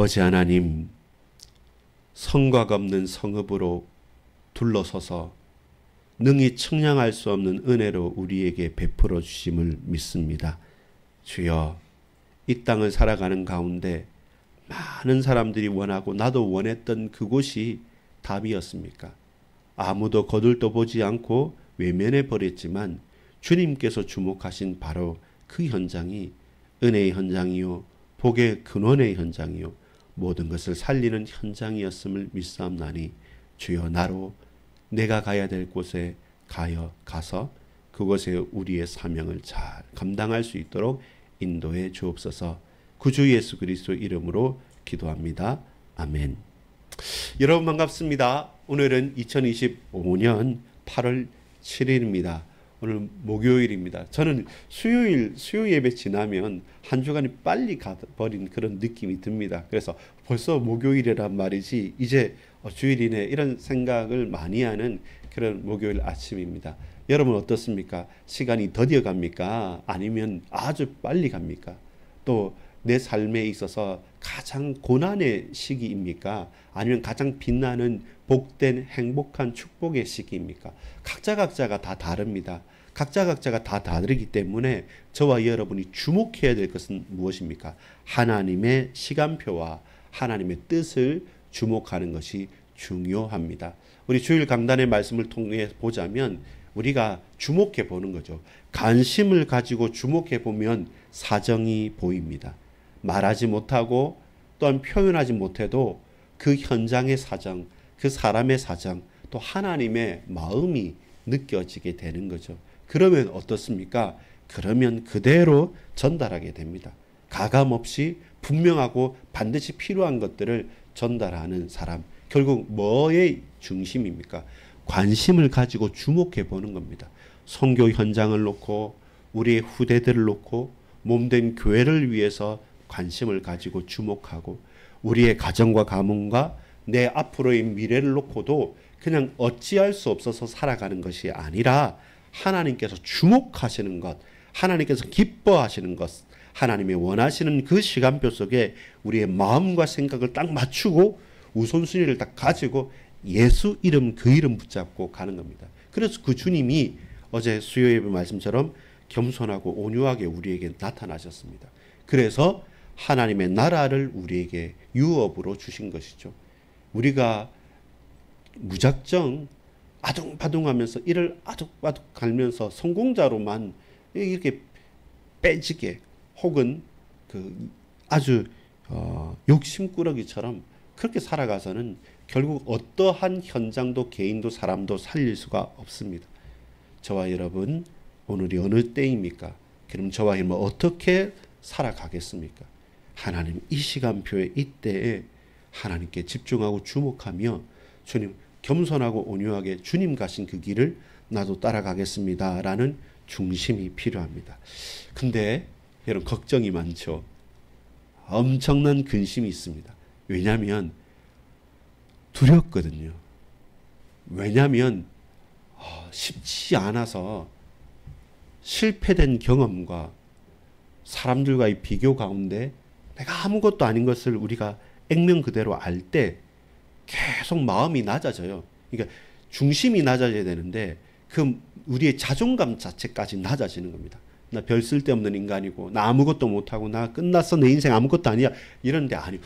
아버지 하나님, 성곽 없는 성읍으로 둘러서서 능히 측량할 수 없는 은혜로 우리에게 베풀어 주심을 믿습니다. 주여, 이 땅을 살아가는 가운데 많은 사람들이 원하고 나도 원했던 그곳이 답이었습니까? 아무도 거들떠 보지 않고 외면해 버렸지만 주님께서 주목하신 바로 그 현장이 은혜의 현장이요, 복의 근원의 현장이요, 모든 것을 살리는 현장이었음을 믿사옵나니 주여, 나로 내가 가야 될 곳에 가서 그곳에 우리의 사명을 잘 감당할 수 있도록 인도해 주옵소서. 구주 예수 그리스도 이름으로 기도합니다. 아멘. 여러분 반갑습니다. 오늘은 2025년 8월 7일입니다. 오늘 목요일입니다. 저는 수요 예배 지나면 한 주간이 빨리 가버린 그런 느낌이 듭니다. 그래서 벌써 목요일이란 말이지 이제 주일이네 이런 생각을 많이 하는 그런 목요일 아침입니다. 여러분 어떻습니까? 시간이 더디어 갑니까? 아니면 아주 빨리 갑니까? 또 내 삶에 있어서 가장 고난의 시기입니까? 아니면 가장 빛나는 복된 행복한 축복의 시기입니까? 각자가 다 다릅니다. 각자가 다 다르기 때문에 저와 여러분이 주목해야 될 것은 무엇입니까? 하나님의 시간표와 하나님의 뜻을 주목하는 것이 중요합니다. 우리 주일 강단의 말씀을 통해 보자면 우리가 주목해 보는 거죠. 관심을 가지고 주목해 보면 사정이 보입니다. 말하지 못하고 또한 표현하지 못해도 그 현장의 사정, 그 사람의 사정, 또 하나님의 마음이 느껴지게 되는 거죠. 그러면 어떻습니까? 그러면 그대로 전달하게 됩니다. 가감 없이 분명하고 반드시 필요한 것들을 전달하는 사람. 결국 뭐의 중심입니까? 관심을 가지고 주목해 보는 겁니다. 선교 현장을 놓고 우리의 후대들을 놓고 몸된 교회를 위해서 관심을 가지고 주목하고 우리의 가정과 가문과 내 앞으로의 미래를 놓고도 그냥 어찌할 수 없어서 살아가는 것이 아니라 하나님께서 주목하시는 것, 하나님께서 기뻐하시는 것, 하나님이 원하시는 그 시간표 속에 우리의 마음과 생각을 딱 맞추고 우선순위를 딱 가지고 예수 이름 그 이름 붙잡고 가는 겁니다. 그래서 그 주님이 어제 수요예배 말씀처럼 겸손하고 온유하게 우리에게 나타나셨습니다. 그래서 하나님의 나라를 우리에게 유업으로 주신 것이죠. 우리가 무작정 아둥바둥하면서 이를 아득바득 갈면서 성공자로만 이렇게 빼지게 혹은 그 아주 욕심꾸러기처럼 그렇게 살아가서는 결국 어떠한 현장도 개인도 사람도 살릴 수가 없습니다. 저와 여러분 오늘이 어느 때입니까? 그럼 저와 여러분 어떻게 살아가겠습니까? 하나님 이 시간표에 이때에 하나님께 집중하고 주목하며 주님 겸손하고 온유하게 주님 가신 그 길을 나도 따라가겠습니다 라는 중심이 필요합니다. 근데 여러분 걱정이 많죠. 엄청난 근심이 있습니다. 왜냐하면 두렵거든요. 왜냐하면 쉽지 않아서 실패된 경험과 사람들과의 비교 가운데 내가 아무것도 아닌 것을 우리가 액면 그대로 알 때 계속 마음이 낮아져요. 그러니까 중심이 낮아져야 되는데 그 우리의 자존감 자체까지 낮아지는 겁니다. 나 별 쓸데없는 인간이고 나 아무것도 못하고 나 끝났어 내 인생 아무것도 아니야 이런데 아니고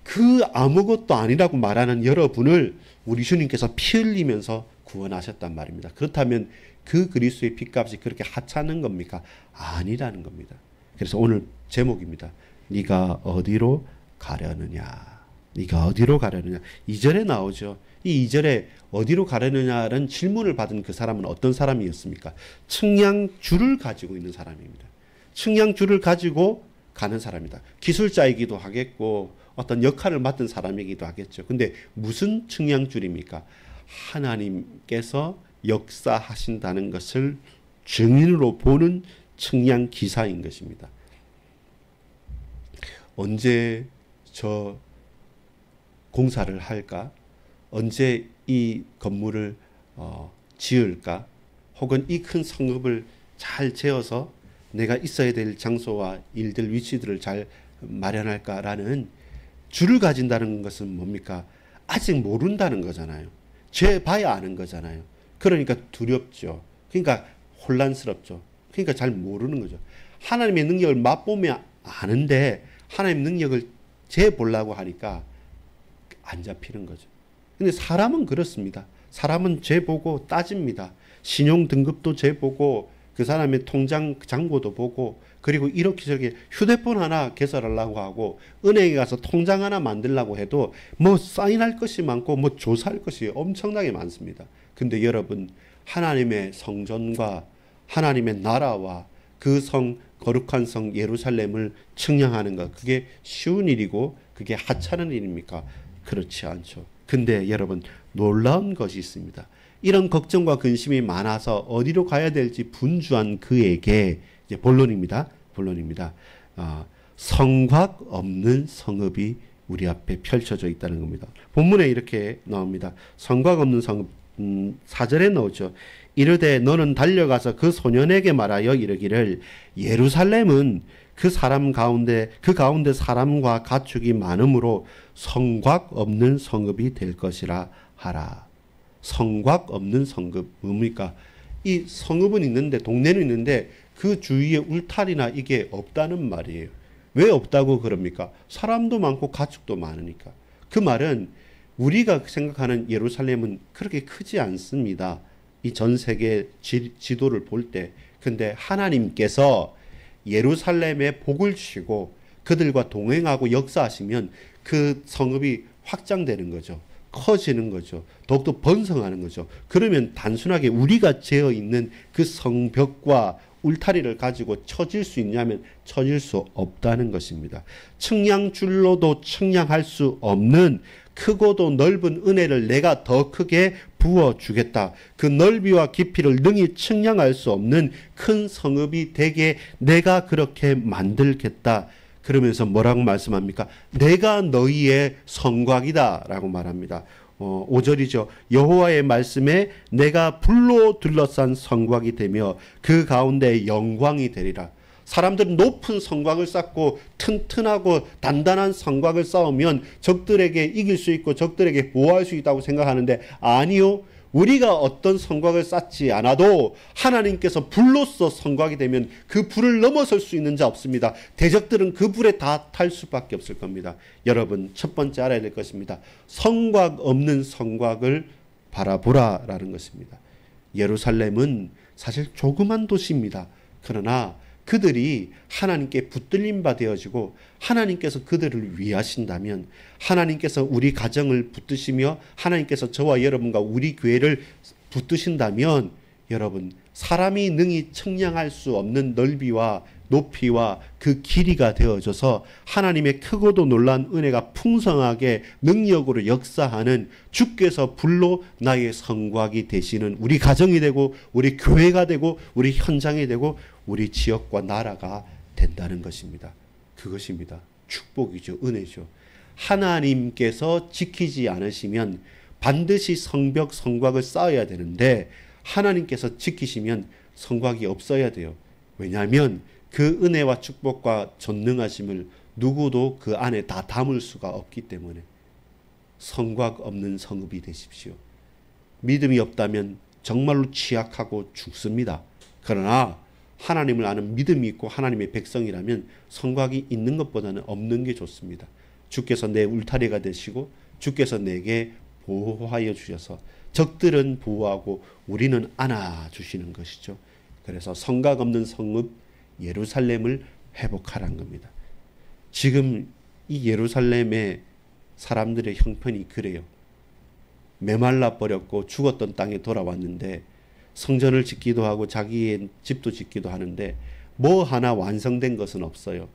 그 아무것도 아니라고 말하는 여러분을 우리 주님께서 피 흘리면서 구원하셨단 말입니다. 그렇다면 그 그리스도의 피값이 그렇게 하찮은 겁니까? 아니라는 겁니다. 그래서 오늘 제목입니다. 네가 어디로 가려느냐. 네가 어디로 가려느냐. 2절에 나오죠. 이 2절에 어디로 가려느냐는 질문을 받은 그 사람은 어떤 사람이었습니까? 측량줄을 가지고 있는 사람입니다. 측량줄을 가지고 가는 사람이다. 기술자이기도 하겠고 어떤 역할을 맡은 사람이기도 하겠죠. 근데 무슨 측량줄입니까? 하나님께서 역사하신다는 것을 증인으로 보는 측량 기사인 것입니다. 언제 저 공사를 할까? 언제 이 건물을 지을까? 혹은 이 큰 성읍을 잘 재어서 내가 있어야 될 장소와 일들 위치들을 잘 마련할까라는 주를 가진다는 것은 뭡니까? 아직 모른다는 거잖아요. 죄 봐야 아는 거잖아요. 그러니까 두렵죠. 그러니까 혼란스럽죠. 그러니까 잘 모르는 거죠. 하나님의 능력을 맛보면 아는데 하나님의 능력을 재보려고 하니까 안 잡히는 거죠. 근데 사람은 그렇습니다. 사람은 재보고 따집니다. 신용 등급도 재보고 그 사람의 통장 잔고도 보고 그리고 이렇게 저렇게 휴대폰 하나 개설하려고 하고 은행에 가서 통장 하나 만들려고 해도 뭐 사인할 것이 많고 뭐 조사할 것이 엄청나게 많습니다. 근데 여러분 하나님의 성전과 하나님의 나라와 그 성 거룩한 성 예루살렘을 측량하는 것 그게 쉬운 일이고 그게 하찮은 일입니까? 그렇지 않죠. 근데 여러분 놀라운 것이 있습니다. 이런 걱정과 근심이 많아서 어디로 가야 될지 분주한 그에게 이제 본론입니다. 성곽 없는 성읍이 우리 앞에 펼쳐져 있다는 겁니다. 본문에 이렇게 나옵니다. 성곽 없는 성읍 4절에 나오죠. 이르되 너는 달려가서 그 소년에게 말하여 이르기를 예루살렘은 그 가운데 사람과 가축이 많으므로 성곽 없는 성읍이 될 것이라 하라. 성곽 없는 성읍 뭡니까? 이 성읍은 있는데 동네는 있는데 그 주위에 울타리나 이게 없다는 말이에요. 왜 없다고 그럽니까? 사람도 많고 가축도 많으니까. 그 말은 우리가 생각하는 예루살렘은 그렇게 크지 않습니다. 이 전 세계 지도를 볼 때. 근데 하나님께서 예루살렘에 복을 주시고 그들과 동행하고 역사하시면 그 성읍이 확장되는 거죠. 커지는 거죠. 더욱더 번성하는 거죠. 그러면 단순하게 우리가 재어 있는 그 성벽과 울타리를 가지고 쳐질 수 있냐면 쳐질 수 없다는 것입니다. 측량줄로도 측량할 수 없는 크고도 넓은 은혜를 내가 더 크게 부어주겠다. 그 넓이와 깊이를 능히 측량할 수 없는 큰 성읍이 되게 내가 그렇게 만들겠다. 그러면서 뭐라고 말씀합니까? 내가 너희의 성곽이다 라고 말합니다. 5절이죠. 여호와의 말씀에 내가 불로 둘러싼 성곽이 되며 그 가운데 영광이 되리라. 사람들은 높은 성곽을 쌓고 튼튼하고 단단한 성곽을 쌓으면 적들에게 이길 수 있고 적들에게 보호할 수 있다고 생각하는데 아니요. 우리가 어떤 성곽을 쌓지 않아도 하나님께서 불로써 성곽이 되면 그 불을 넘어설 수 있는 자 없습니다. 대적들은 그 불에 다 탈 수밖에 없을 겁니다. 여러분 첫 번째 알아야 될 것입니다. 성곽 없는 성곽을 바라보라라는 것입니다. 예루살렘은 사실 조그만 도시입니다. 그러나 그들이 하나님께 붙들림 바 되어지고 하나님께서 그들을 위하신다면 하나님께서 우리 가정을 붙드시며 하나님께서 저와 여러분과 우리 교회를 붙드신다면 여러분 사람이 능히 측량할 수 없는 넓이와 높이와 그 길이가 되어져서 하나님의 크고도 놀란 은혜가 풍성하게 능력으로 역사하는 주께서 불로 나의 성곽이 되시는 우리 가정이 되고 우리 교회가 되고 우리 현장이 되고 우리 지역과 나라가 된다는 것입니다. 그것입니다. 축복이죠. 은혜죠. 하나님께서 지키지 않으시면 반드시 성벽 성곽을 쌓아야 되는데 하나님께서 지키시면 성곽이 없어야 돼요. 왜냐하면 그 은혜와 축복과 전능하심을 누구도 그 안에 다 담을 수가 없기 때문에 성곽 없는 성읍이 되십시오. 믿음이 없다면 정말로 취약하고 죽습니다. 그러나 하나님을 아는 믿음이 있고 하나님의 백성이라면 성곽이 있는 것보다는 없는 게 좋습니다. 주께서 내 울타리가 되시고 주께서 내게 보호하여 주셔서 적들은 보호하고 우리는 안아주시는 것이죠. 그래서 성곽 없는 성읍 예루살렘을 회복하라는 겁니다. 지금 이 예루살렘의 사람들의 형편이 그래요. 메말라 버렸고 죽었던 땅에 돌아왔는데 성전을 짓기도 하고 자기의 집도 짓기도 하는데 뭐 하나 완성된 것은 없어요.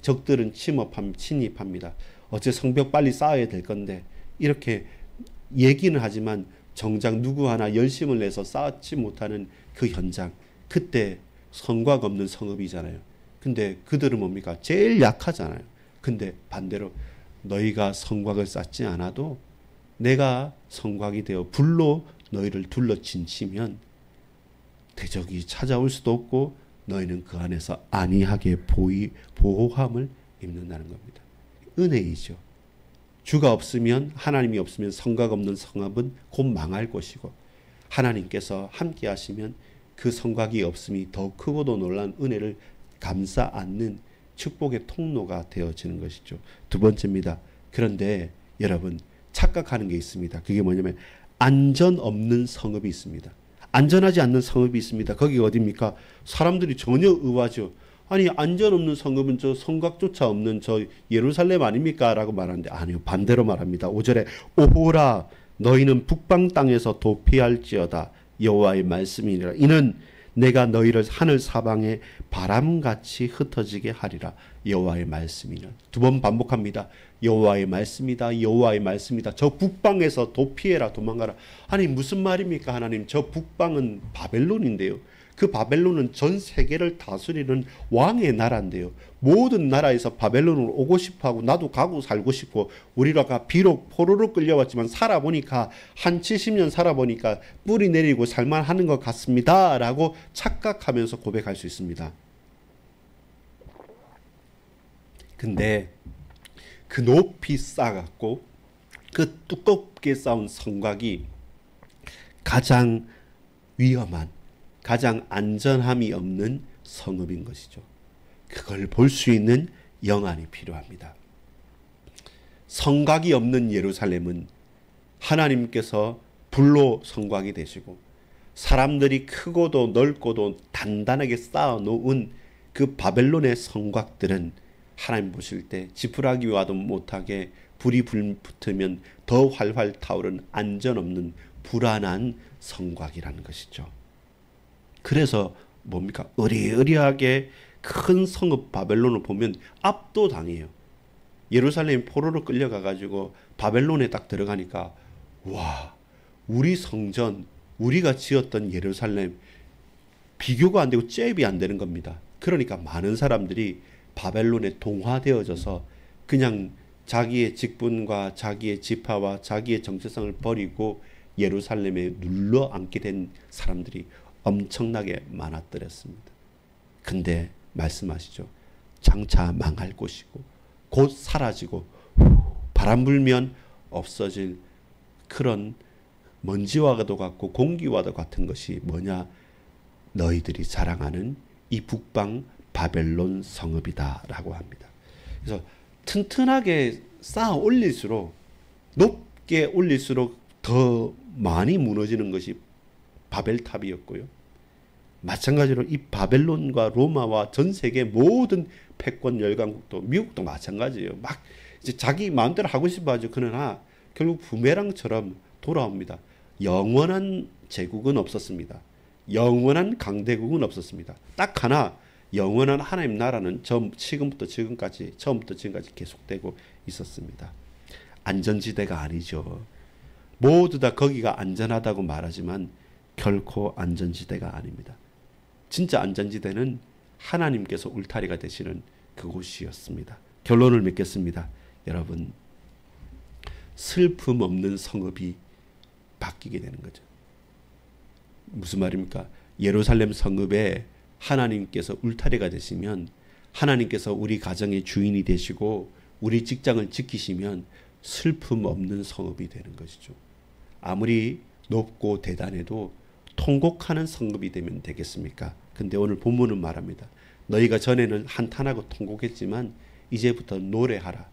적들은 침입합니다. 어째 성벽 빨리 쌓아야 될 건데 이렇게 얘기는 하지만 정작 누구 하나 열심을 내서 쌓지 못하는 그 현장. 그때 성곽 없는 성읍이잖아요. 근데 그들은 뭡니까? 제일 약하잖아요. 근데 반대로 너희가 성곽을 쌓지 않아도 내가 성곽이 되어 불로 너희를 둘러 진치면 대적이 찾아올 수도 없고 너희는 그 안에서 안이하게 보호함을 입는다는 겁니다. 은혜이죠. 주가 없으면, 하나님이 없으면 성곽 없는 성읍은 곧 망할 것이고, 하나님께서 함께 하시면 그 성곽이 없음이 더 크고도 놀라운 은혜를 감싸 안는 축복의 통로가 되어지는 것이죠. 두 번째입니다. 그런데 여러분, 착각하는 게 있습니다. 그게 뭐냐면 안전 없는 성읍이 있습니다. 안전하지 않는 성읍이 있습니다. 거기가 어디입니까? 사람들이 전혀 의아하죠. 아니, 안전 없는 성읍은 저 성곽조차 없는 저 예루살렘 아닙니까? 라고 말하는데, 아니요, 반대로 말합니다. 5절에 오호라, 너희는 북방 땅에서 도피할지어다, 여호와의 말씀이니라. 이는 내가 너희를 하늘 사방에 바람같이 흩어지게 하리라, 여호와의 말씀이니라. 두 번 반복합니다. 여호와의 말씀이다, 여호와의 말씀이다. 저 북방에서 도피해라, 도망가라. 아니, 무슨 말입니까, 하나님? 저 북방은 바벨론인데요. 그 바벨론은 전 세계를 다스리는 왕의 나라인데요. 모든 나라에서 바벨론으로 오고 싶어하고 나도 가고 살고 싶고, 우리가 비록 포로로 끌려왔지만 살아보니까 한 70년 살아보니까 뿌리 내리고 살만하는 것 같습니다 라고 착각하면서 고백할 수 있습니다. 근데 그 높이 쌓았고 그 두껍게 쌓은 성곽이 가장 위험한, 가장 안전함이 없는 성읍인 것이죠. 그걸 볼 수 있는 영안이 필요합니다. 성곽이 없는 예루살렘은 하나님께서 불로 성곽이 되시고, 사람들이 크고도 넓고도 단단하게 쌓아놓은 그 바벨론의 성곽들은 하나님 보실 때 지푸라기 와도 못하게 불이 붙으면 더 활활 타오르는 안전 없는 불안한 성곽이라는 것이죠. 그래서 뭡니까? 으리으리하게 큰 성읍 바벨론을 보면 압도당해요. 예루살렘 포로로 끌려가가지고 바벨론에 딱 들어가니까, 와, 우리 성전, 우리가 지었던 예루살렘 비교가 안 되고 잽이 안 되는 겁니다. 그러니까 많은 사람들이 바벨론에 동화되어져서 그냥 자기의 직분과 자기의 지파와 자기의 정체성을 버리고 예루살렘에 눌러 앉게 된 사람들이 엄청나게 많았더랬습니다. 근데 말씀하시죠. 장차 망할 곳이고 곧 사라지고 바람 불면 없어질 그런 먼지와도 같고 공기와도 같은 것이 뭐냐? 너희들이 자랑하는 이 북방 바벨론 성읍이다 라고 합니다. 그래서 튼튼하게 쌓아 올릴수록, 높게 올릴수록 더 많이 무너지는 것이 바벨탑이었고요. 마찬가지로 이 바벨론과 로마와 전 세계 모든 패권 열강국도, 미국도 마찬가지예요. 막 이제 자기 마음대로 하고 싶어 하죠. 그러나 결국 부메랑처럼 돌아옵니다. 영원한 제국은 없었습니다. 영원한 강대국은 없었습니다. 딱 하나, 영원한 하나님 나라는 지금부터 지금까지, 처음부터 지금까지 계속되고 있었습니다. 안전지대가 아니죠. 모두 다 거기가 안전하다고 말하지만 결코 안전지대가 아닙니다. 진짜 안전지대는 하나님께서 울타리가 되시는 그곳이었습니다. 결론을 맺겠습니다. 여러분, 슬픔 없는 성읍이 바뀌게 되는 거죠. 무슨 말입니까? 예루살렘 성읍에 하나님께서 울타리가 되시면, 하나님께서 우리 가정의 주인이 되시고 우리 직장을 지키시면 슬픔 없는 성읍이 되는 것이죠. 아무리 높고 대단해도 통곡하는 성읍이 되면 되겠습니까? 근데 오늘 본문은 말합니다. 너희가 전에는 한탄하고 통곡했지만 이제부터 노래하라.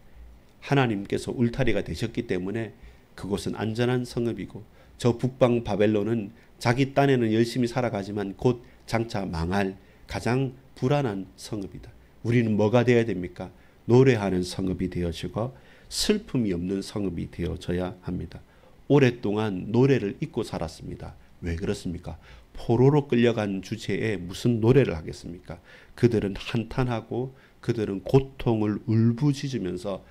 하나님께서 울타리가 되셨기 때문에 그곳은 안전한 성읍이고, 저 북방 바벨론은 자기 딴에는 열심히 살아가지만 곧 장차 망할 가장 불안한 성읍이다. 우리는 뭐가 되어야 됩니까? 노래하는 성읍이 되어지고 슬픔이 없는 성읍이 되어져야 합니다. 오랫동안 노래를 잊고 살았습니다. 왜 그렇습니까? 포로로 끌려간 주제에 무슨 노래를 하겠습니까? 그들은 한탄하고 그들은 고통을 울부짖으면서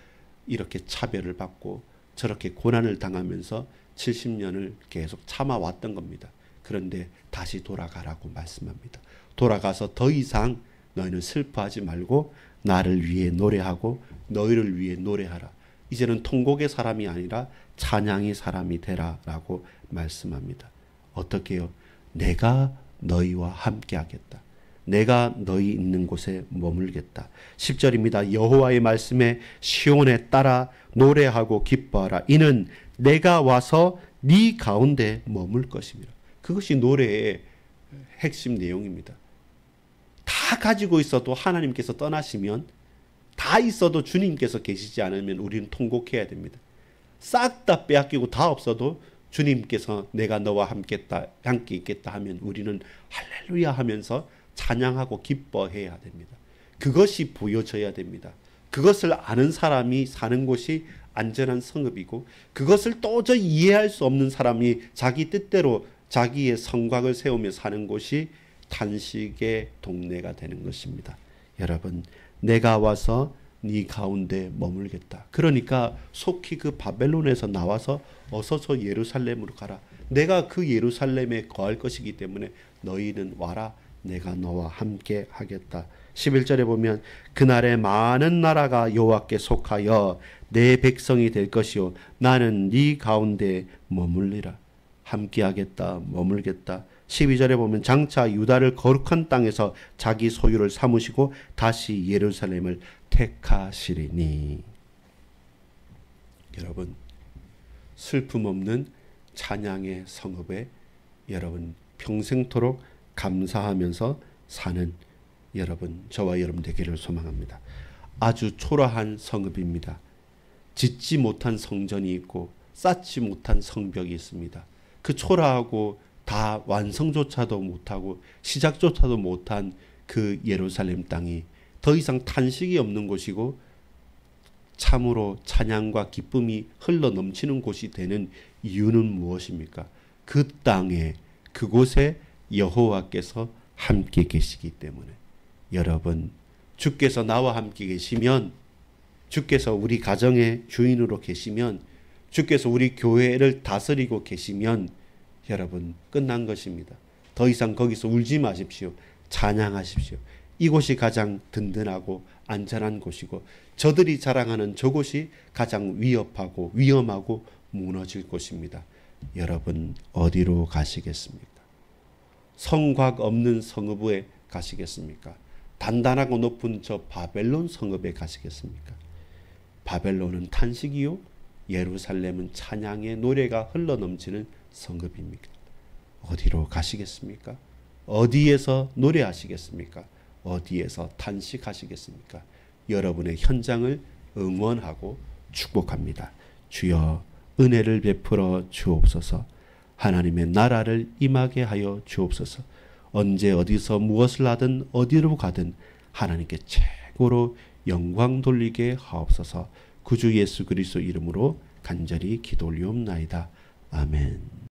이렇게 차별을 받고 저렇게 고난을 당하면서 70년을 계속 참아왔던 겁니다. 그런데 다시 돌아가라고 말씀합니다. 돌아가서 더 이상 너희는 슬퍼하지 말고 나를 위해 노래하고 너희를 위해 노래하라. 이제는 통곡의 사람이 아니라 찬양의 사람이 되라 라고 말씀합니다. 어떻게 해요? 내가 너희와 함께 하겠다. 내가 너희 있는 곳에 머물겠다. 10절입니다. 여호와의 말씀에 시온에 따라 노래하고 기뻐하라. 이는 내가 와서 네 가운데 머물 것입니다. 그것이 노래의 핵심 내용입니다. 다 가지고 있어도 하나님께서 떠나시면, 다 있어도 주님께서 계시지 않으면 우리는 통곡해야 됩니다. 싹 다 빼앗기고 다 없어도 주님께서 내가 너와 함께 있겠다 하면 우리는 할렐루야 하면서 찬양하고 기뻐해야 됩니다. 그것이 보여져야 됩니다. 그것을 아는 사람이 사는 곳이 안전한 성읍이고, 그것을 도저히 이해할 수 없는 사람이 자기 뜻대로 자기의 성곽을 세우며 사는 곳이 탄식의 동네가 되는 것입니다. 여러분, 내가 와서 네 가운데 머물겠다. 그러니까 속히 그 바벨론에서 나와서 어서 저 예루살렘으로 가라. 내가 그 예루살렘에 거할 것이기 때문에 너희는 와라. 내가 너와 함께 하겠다. 11절에 보면 그날에 많은 나라가 여호와께 속하여 내 백성이 될 것이요 나는 네 가운데 머물리라. 함께 하겠다. 머물겠다. 12절에 보면 장차 유다를 거룩한 땅에서 자기 소유를 삼으시고 다시 예루살렘을 택하시리니. 여러분, 슬픔 없는 찬양의 성읍에 여러분 평생토록 감사하면서 사는 여러분, 저와 여러분 되기를 소망합니다. 아주 초라한 성읍입니다. 짓지 못한 성전이 있고 쌓지 못한 성벽이 있습니다. 그 초라하고 다 완성조차도 못하고 시작조차도 못한 그 예루살렘 땅이 더 이상 탄식이 없는 곳이고 참으로 찬양과 기쁨이 흘러 넘치는 곳이 되는 이유는 무엇입니까? 그 땅에, 그곳에 여호와께서 함께 계시기 때문에. 여러분, 주께서 나와 함께 계시면, 주께서 우리 가정의 주인으로 계시면, 주께서 우리 교회를 다스리고 계시면 여러분 끝난 것입니다. 더 이상 거기서 울지 마십시오. 찬양하십시오. 이곳이 가장 든든하고 안전한 곳이고 저들이 자랑하는 저곳이 가장 위협하고 위험하고 무너질 곳입니다. 여러분 어디로 가시겠습니까? 성곽 없는 성읍에 가시겠습니까? 단단하고 높은 저 바벨론 성읍에 가시겠습니까? 바벨론은 탄식이요, 예루살렘은 찬양의 노래가 흘러넘치는 성읍입니까? 어디로 가시겠습니까? 어디에서 노래하시겠습니까? 어디에서 탄식하시겠습니까? 여러분의 현장을 응원하고 축복합니다. 주여 은혜를 베풀어 주옵소서. 하나님의 나라를 임하게 하여 주옵소서. 언제 어디서 무엇을 하든 어디로 가든 하나님께 최고로 영광 돌리게 하옵소서. 구주 예수 그리스도 이름으로 간절히 기도 올리옵나이다. 아멘.